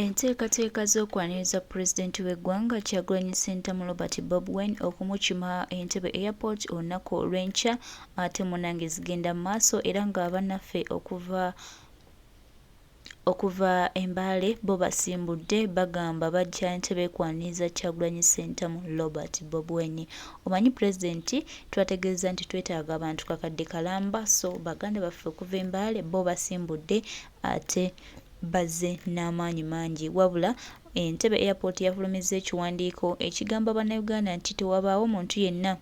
Enteekateeka z'okwaniriza pulezidenti w'eggwanga Kyagulanyi Ssentamu Robert Bobi Wine okumukima Entebbe Airport olunaku olw'enkya ate munnange zigenda mu maaso era nga bannaffe okuva Embale bo basimbudde bagamba bajja Entebbe kwaniriza Kyagulanyi Ssentamu Robert Bobi Wine. Omanyi pulezidenti twategeeza nti twetaaga abantu kakadde kalamba, so baganda baffe okuva Embale bo basimbudde ate bazze n'amaanyi mangi, wabula Entebbe Airport yafulumizza ekiwandiiko ekigamba bannayuganda nti tewabaawo muntu yenna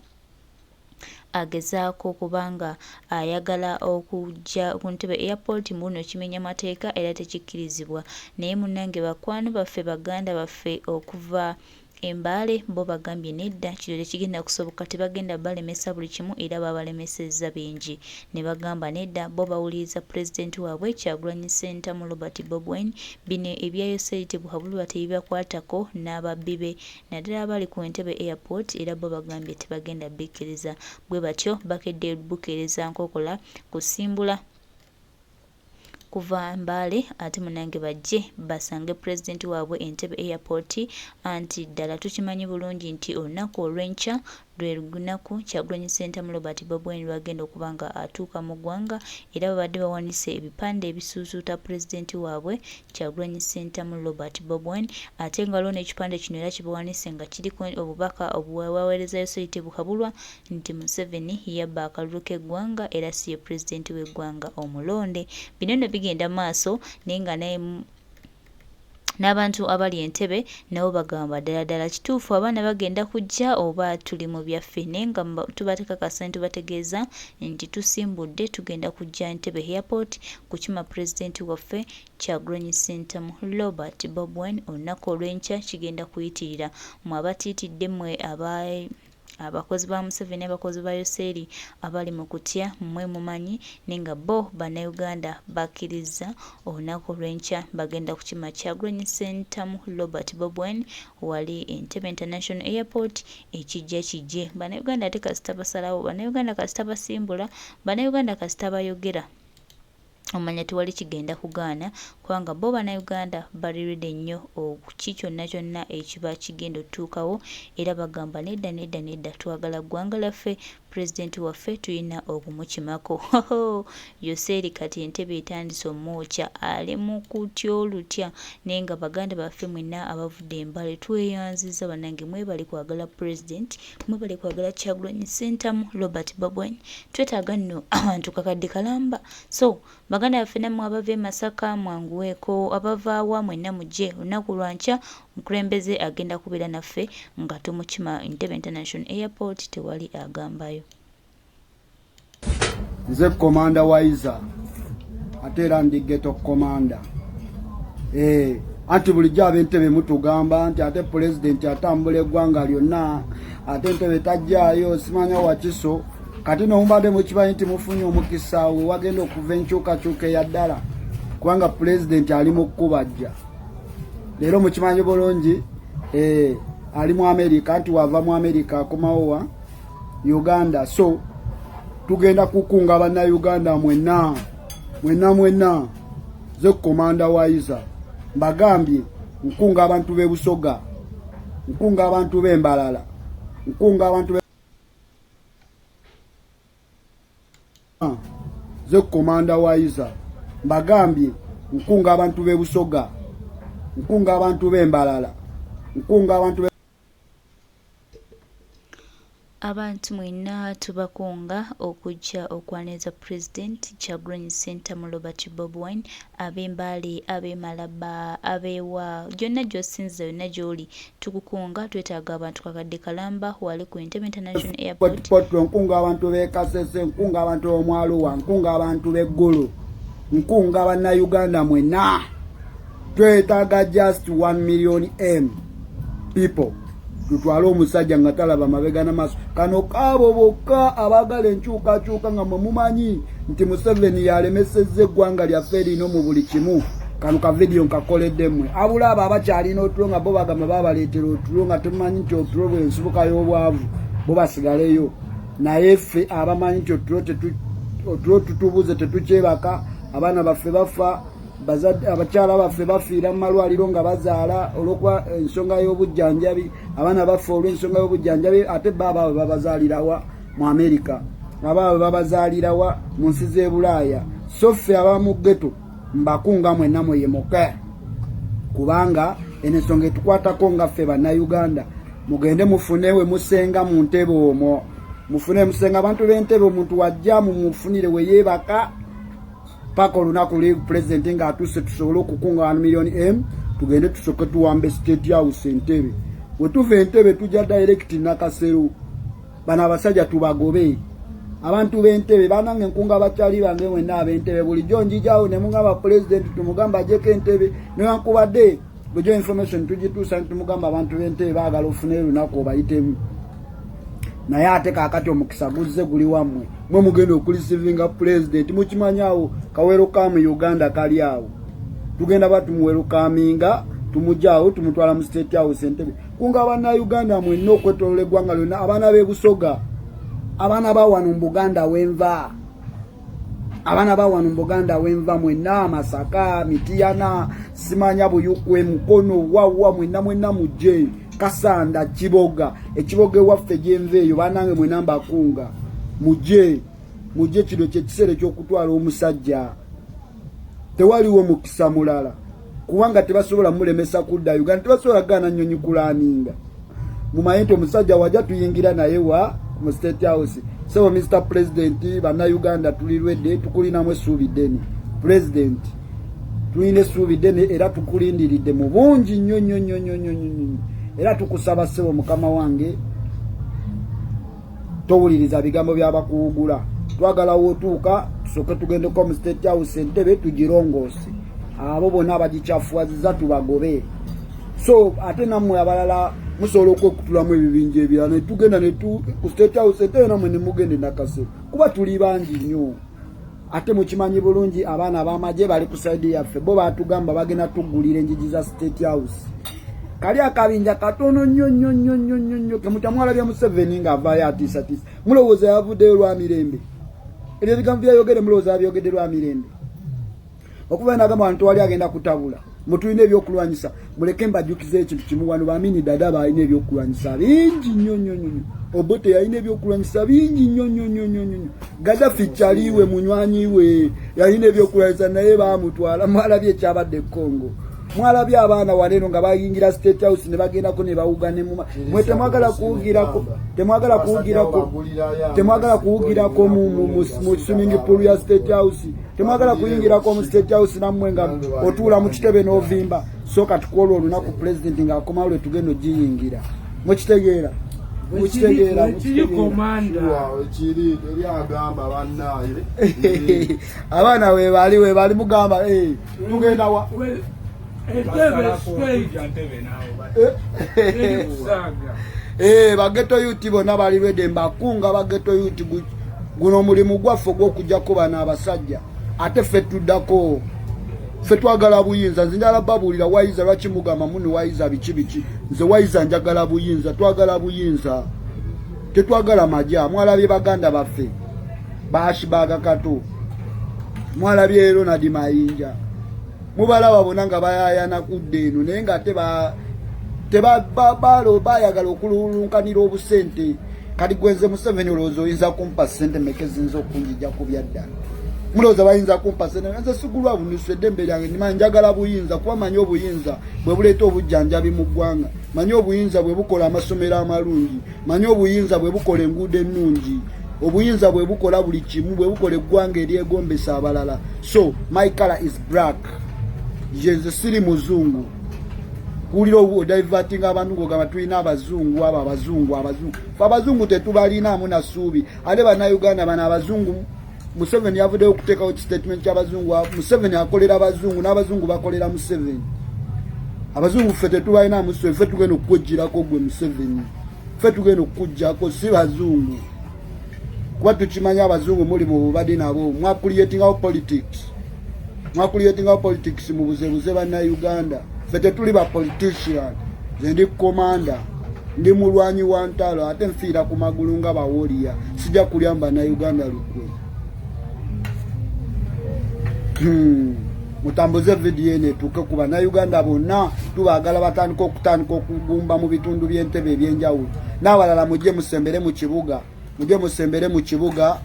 agezaako kubanga ayagala okujja ku Entebbe Airport muno kimenya mateeka era tekikkirizibwa. Naye munnange bakwano baffe baganda baffe okuva Embale bo bagambye nedda kino tekigenda kusoboka, tebagenda balemesa buli kimu era babalemesezza bingi. Ne bagamba nedda bo bawuliriza pulezidenti waabwe Kyagulanyi Ssentamu Robert Bobi Wine, bino ebyayoseyite buhabulwa tebibakwatako n'ababbi be naddala abali ku Entebbe Airport era bo bagambye tebagenda bikkiriza. Bwe batyo bakedde bukeereza nkokola kusimbula kuva Embale ate munange bajje basange pulezidenti waabwe Entebbe Airport anti ddala tukimanyi bulungi nti olunaku olw'enkya lwe lunaku Kyagulanyi Ssentamu Robert Bobi Wine lwagenda okuba nga atuuka mu ggwanga era babadde bawanise ebipande ebisuusuuta pulezidenti waabwe Kyagulanyi Ssentamu Robert Bobi Wine ate nga waliwo n'ekipande kino era kibawanise nga kiriko obubaka obuwaweerezayo Seyite Buhabulwa nti Museveni yabba akalulu k'eggwanga era si ye pulezidenti w'eggwanga omulonde. Bino nno bigenda maaso naye nga n'abantu abali Entebbe nabo bagamba ddala kituufu abaana bagenda kujja oba tuli mu byaffe, naye nga tubatekakasa tubategeeza nti tusimbudde tugenda kujja Entebbe Airport kukima pulezidenti waffe Kyagulanyi Ssentamu Robert Bobi Wine olunaku olw'enkya kigenda kuyitirira. Mwe abatiitidde mmwe abakozi ba Museveni abakozi ba Yoseri abali mu kutya mmwe mumanyi nenga bo bannayuganda bakkiriza olunaku olw'enkya bagenda kukima Kyagulanyi Ssentamu Robert Bobi Wine wali Entebbe International Airport ekijja kijje. Bannayuganda ate kasita basalawo, bannayuganda kasita basimbula, bannayuganda kasita bayogera omanya tewali kigenda kugaana kubanga bo bannayuganda balirudde nnyo okuki kyonna ekiba kigenda otutuukawo era bagamba nedda twagala ggwanga laffe pulezidenti waffe tulina okumukimako. Yoseri kati Entebbe etandise omwokya ali mu kutya olutya naye nga baganda baffe mwenna abavudde Embale tweyanziza bannange mwebali kwagala pulezidenti, mwebali kwagala Kyagulanyi Ssentamu Robert Bobi Wine. Twetaaga nno abantu kakadde kalamba, so baganda baffe nammwe abava e Masaka mwanguweeko, abavaawa mwenna mujje olunaku lwankya omukulembeze agenda kubeera naffe nga tumukima Entebbe International Airport tewali agambayo. Nze komanda Waiza ate era ndi ghetto komanda. Anti bulijjo ab'Entebbe mutugamba nti ate pulezidenti atambula eggwanga lyonna ate Entebbe tajjaayo simanya wakiso. Kati nomubadde mukimanyi nti mufunye omukisa we wagenda okuva enkyukakyuka eya ddala kubanga pulezidenti ali mu kkubajja. Leero mukimanyi bulungi ali mu Amerika nti wava mu Amerika akomawo wa Uganda. So tugenda kukunga bannayuganda mwenna ze komanda Waiza mbagambye nkunga abantu b'e Busoga, nkunga abantu b'Embalala, nkunga abantu ze komanda Waiza mbagambye nkunga abantu b'e Busoga, nkunga abantu b'Embalala, nkunga abantu Abantu mwenna tubakunga okujja okwaniriza pulezidenti Kyagulanyi Ssentamu Robert Bobi Wine, ab'Embale, ab'Emalaba, abeewa gyonna gy'osinza yonna gy'oli tukukunga. Twetaaga abantu kakadde kalamba wali ku Entebbe International Airport. Nkunga abantu b'e Kasese, nkunga abantu b'Omwaluwa, nkunga abantu b'Eggulu, nkunga bannayuganda mwenna. Twetaaga just 1 million people. Tutwala omusajja nga talaba mabega n'amaaso. Kano kaabo bokka abagala enkyukakyuka nga mwe mumanyi nti Museveni yalemesezza eggwanga lyaffe lino mu buli kimu. Kano ka video nkakoledde mmwe. Abula abo abakyalina otulo nga bo bagamba babaleetera otulo nga temumanyi nti otulo bwe nsibuka y'obwavu bo basigaleyo. Naye ffe abamanyi nti otulo tutubuze tetukyebaka, abaana baffe bafa, abakyala baffe bafiira mu malwaliro nga bazaala olw'okuba ensonga y'obujjanjabi, abaana baffe olw'ensonga y'obujjanjabi, ate baba babazaalirawa mu Amerika, abaabwe babazaalirawa mu nsi z'e Bulaaya. So ffe abamu ghetto mbakunga mwenna mweyemuke, kubanga ensonga etukwatako nga ffe bannayuganda. Mugende mufune we musenga mu Ntebbe omwo, mufune musenga abantu b'Entebbe, omuntu wajja mumufunire we yeebaka paka olunaku luli president nga atuuse tusobole okukunga 1 million M, tugende tusoke tuwambe State House Entebbe. Bwe tuva Entebbe tujja direct Nakasero, bano abasajja tubagobe. Abantu b'Entebbe banange nkunga bakyali bange mwenna ab'Entebbe, bulijjo njijawo ne mungamba president tumugamba ajjeko Entebbe, newankubadde bulijjo information tugituusa tumugamba abantu b'Entebbe baagala ofune lunaku obayitemu. Naye ate kaakati omukisa guzze guli wammwe, mwe mugenda okulisivinga president. Mukimanyawo kawerokamu Uganda kali awo, tugenda batumuwerokaminga tumujjaawo tumutwala mu State House Entebbe. Kunga bannayuganda mwenna okwetolola eggwanga lyonna, abaana b'e Busoga, abaana bawano mu Buganda wenva, abaana bawano mu Buganda wenva mwenna, Masaka, Mitiyana, simanya Buyukwe, Mukono, wawa mwenna mujje, Kasanda, Kiboga, ekiboga ewaffe gyenva eyo banange mwenna mbakunga mujje kino kyekisere ky'okutwala omusajja. Tewaliwo mukisa mulala, kubanga tebasobola mulemesa kudda Uganda, tebasobola gana nnyonyi kulaninga. Mumanyi nti omusajja wajja tuyingira naye wa mu State House. So Mr. President, bannayuganda tuli lwedde, tukulinamu essuubi ddene. President, tulina essuubi ddene era tukulindiridde mu bungi nnyo. Era tukusaba ssebo mukama wange, towuliriza bigambo by'abakuwugula. Twagala wotuuka tusoke tugendeko mu State House Entebbe tugirongoose. Abo bonna abagikyafuwaziza tubagobe. So ate nammwe abalala musobola okwekutulamu ebibinja ebirala ne tugenda ku State House Entebbe nammwe ne mugende Nakasero, kuba tuli bangi nnyo. Ate mukimanyi bulungi abaana b'amagye bali ku side yaffe, bo batugamba bagenda tuggulira enjiji za State House. Kali akabinja katono nnyo kemutamwalabya Museveni ng'avaayo atiisatiisa. Mulowooza yavuddeyo lwa mirembe? Ebyo ebigambo byayogere mulowooza abyogedde lwa mirembe? Okuva nagamba abantu wali agenda kutabula, mutulina ebyokulwanyisa, muleke mbajjukize ekintu kimu wano. Bamini dada balina ebyokulwanyisa bingi nnyo. Obote yalina ebyokulwanyisa bingi nnyo. Gaddafi kyaliwe munywanyiwe yalina ebyokulwanyisa, naye baamutwala. Mwalabye ekyabadde Congo, mwalabye abaana waleno nga bayingira State House ne bagendako ne bawuga ne mwe temwagala kuwugirako mu swimming pool ya State House, temwagala kuyingirako mu State House nammwe nga otuula mu kitebe n'ovimba. Sooka tukola olunaku president ng'akomawo lwe tugenda ogiyingira. Mukitegeera? Abaana weebali mugamba tugenda wa bageto yuti bonna bali lwedde mbakunga bageto yuti guno omulimu gwaffe gw'okujjako bano abasajja. Ate ffe tuddako, ffe twagala buyinza. Nze njagala babuulira wayiza lwaki mugamba muni wayiza biki. Nze wayiza njagala buyinza, twagala buyinza, tetwagala majja. Mwalabye baganda baffe baashibaga kato, mwalabye Ronald Mayinja, mubalaba bonna nga bayayana kudde eno, naye nga bayagala okululunkanira obusente. Kati gwenze Museveni olowooza oyinza kumpa ssente meka ezinza okunjija ku byaddala? Mulowooza bayinza kumpa ssente? Nze sigulwa bunusu, eddembe lyange ndimanyi njagala buyinza, kuba manyi obuyinza bwe buleeta obujjanjabi mu ggwanga, manyi obuyinza bwe bukola amasomero amalungi, manyi obuyinza bwe bukola enguudo ennungi, obuyinza bwe bukola buli kimu, bwe bukola eggwanga eryegombesa abalala. So my color is black. Nze siri muzungu. Kuwulira diverting abantu ng'ogamba tulina abazungu abo abazungu. Abazungu tetubalinamu na ssuubi. Ate bannayuganda bano abazungu, Museveni yavuddeyo okuteekawo statement ky'abazungu. Museveni akolera abazungu n'abazungu bakolera Museveni. Abazungu ffe tetubalinamu ssuubi. Ffe tugenda okukuggyirako gwe Museveni. Ffe tugenda okukuggyako, si bazungu. Kuba tukimanyi abazungu muli mu bubadde nabo. Mwakuliyetingawo politics mu buzebuze bannayuganda. Ffe tetuli ba politician. Nze ndi komanda, ndi mulwanyi wa ntalo, ate nfiira ku magulu nga bawoliya. Sijja kulyamba Bannayuganda lukwe. mutambuze video ene tuke ku bannayuganda bonna tubagala batandika okugumba mu bitundu by'Entebbe ebyenjawulo n'abalala mujje musembere mu kibuga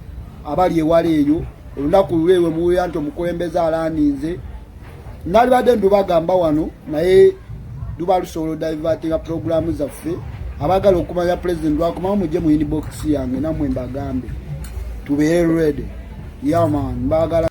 abali ewala eyo olunaku lwewe muwuya nti omukulembeze alaninze nali badde ndubagamba wano naye duba lusobola divertinga programu zaffe abagala okumanya president lwakumawo mujje mu inbox yange namwe mbagambe tubeere ready yaman mbagala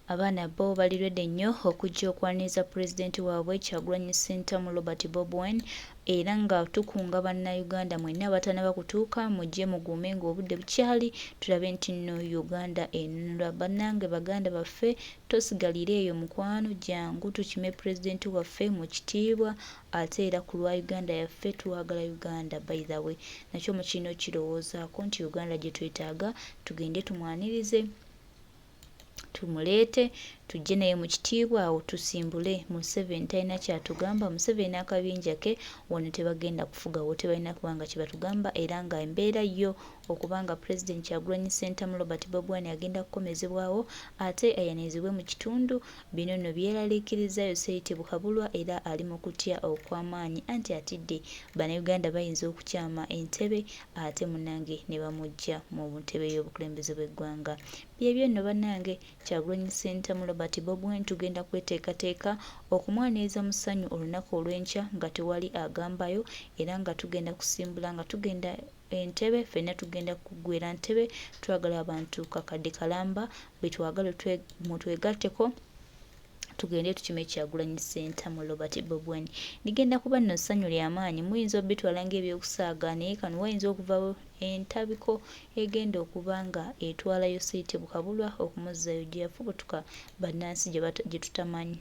abaana bo bali ready nnyo okujja okwaniriza pulezidenti waabwe Kyagulanyi Ssentamu Robert Bobi Wine era nga tukunga bannayuganda mwenna abatanaba kutuuka mujje mugume ng'obudde bukyali tulabe nti nno Uganda enunula. Bannange baganda baffe tosigalira eyo mukwano, jangu tukime pulezidenti waffe mu kitiibwa ate era ku lwa Uganda yaffe tuwagala Uganda. By the way nakyo mu kino kirowoozaako nti Uganda gye twetaaga tugende tumwanirize tumuleete tujje naye mu kitiibwa awo tusimbule. Museveni talina kyatugamba, Museveni akabinja ke wano tebagenda kufugawo, tebalina kubanga kye batugamba era nga embeera yo okubanga President Kyagulanyi Ssentamu Robert Bobi Wine agenda kukomezebwawo ate ayanizibwe mu kitundu bino nno byeraliikirizayo Seiti Bukabulwa era ali mu kutya okw'amaanyi anti atidde bannayuganda bayinza okukyama Entebbe ate munnange ne bamujja mu ntebe y'obukulembeze bw'eggwanga. Byebyo nno bannange Kyagulanyi Ssentamu Robert Bobi Wine tugenda kweteekateeka okumwaniriza mu ssanyu olunaku olw'enkya nga tewali agambayo era nga tugenda kusimbula nga tugenda Entebbe, ffenna tugenda kuggwera Entebbe. Twagala abantu kakadde kalamba bwe twagala mutwegatteko tugende tukime Kyagulanyi Ssentamu Robert Bobi Wine. Ligenda kuba nno ssanyu ly'amaanyi, muyinza obitwala ng'ebyokusaaga naye kano wayinza okuvawo entabiko egenda okuba nga etwalayo Seiti Bukabulwa okumuzzayo gye yafubutuka bannansi gye tutamanyi.